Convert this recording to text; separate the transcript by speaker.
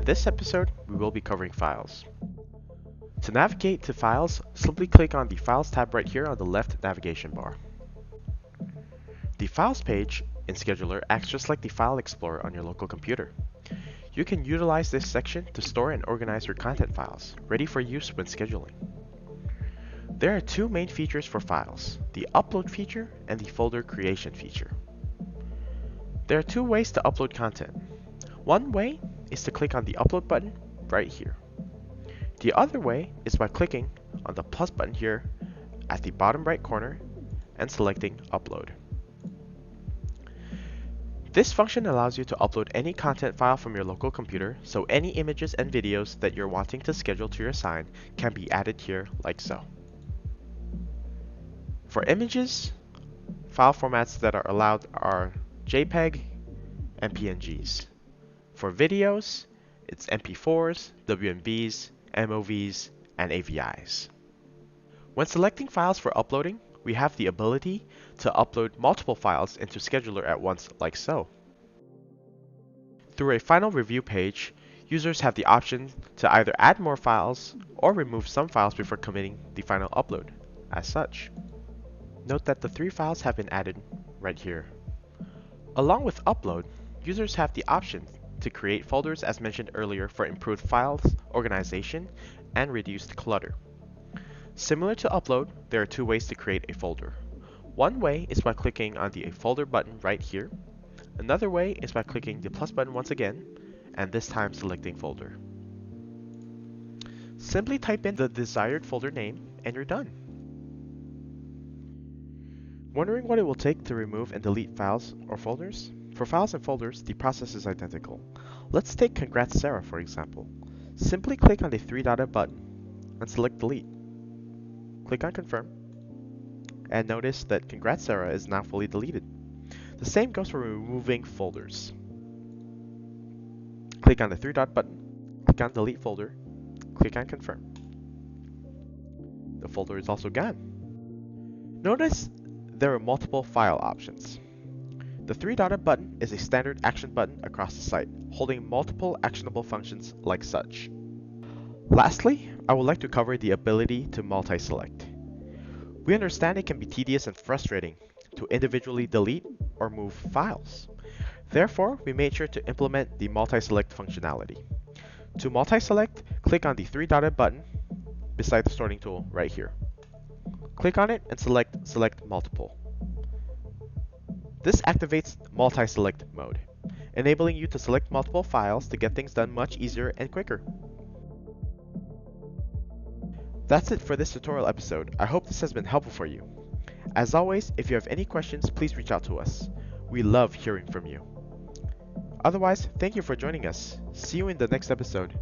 Speaker 1: this episode, we will be covering files. To navigate to files, simply click on the Files tab right here on the left navigation bar. The Files page in Scheduler acts just like the File Explorer on your local computer. You can utilize this section to store and organize your content files, ready for use when scheduling. There are two main features for files, the Upload feature and the Folder Creation feature. There are two ways to upload content. One way is to click on the Upload button right here. The other way is by clicking on the plus button here at the bottom right corner and selecting Upload. This function allows you to upload any content file from your local computer, so any images and videos that you're wanting to schedule to your sign can be added here like so. For images, file formats that are allowed are JPEG and PNGs. For videos, it's MP4s, WMVs, MOVs, and AVIs. When selecting files for uploading, we have the ability to upload multiple files into Scheduler at once like so. Through a final review page, users have the option to either add more files or remove some files before committing the final upload, as such. Note that the 3 files have been added right here. Along with upload, users have the option to create folders as mentioned earlier for improved files organization and reduced clutter. Similar to upload, there are 2 ways to create a folder. One way is by clicking on the folder button right here. Another way is by clicking the plus button once again, and this time selecting folder. Simply type in the desired folder name and you're done. Wondering what it will take to remove and delete files or folders? For files and folders, the process is identical. Let's take Congrats Sarah for example. Simply click on the 3-dotted button and select delete. Click on confirm, and notice that Congrats Sarah is now fully deleted. The same goes for removing folders. Click on the 3-dot button, click on delete folder, click on confirm. The folder is also gone. Notice there are multiple file options. The 3-dotted button is a standard action button across the site, holding multiple actionable functions like such. Lastly, I would like to cover the ability to multi-select. We understand it can be tedious and frustrating to individually delete or move files. Therefore, we made sure to implement the multi-select functionality. To multi-select, click on the 3-dotted button beside the sorting tool right here. Click on it and select multiple. This activates multi-select mode, enabling you to select multiple files to get things done much easier and quicker. That's it for this tutorial episode. I hope this has been helpful for you. As always, if you have any questions, please reach out to us. We love hearing from you. Otherwise, thank you for joining us. See you in the next episode.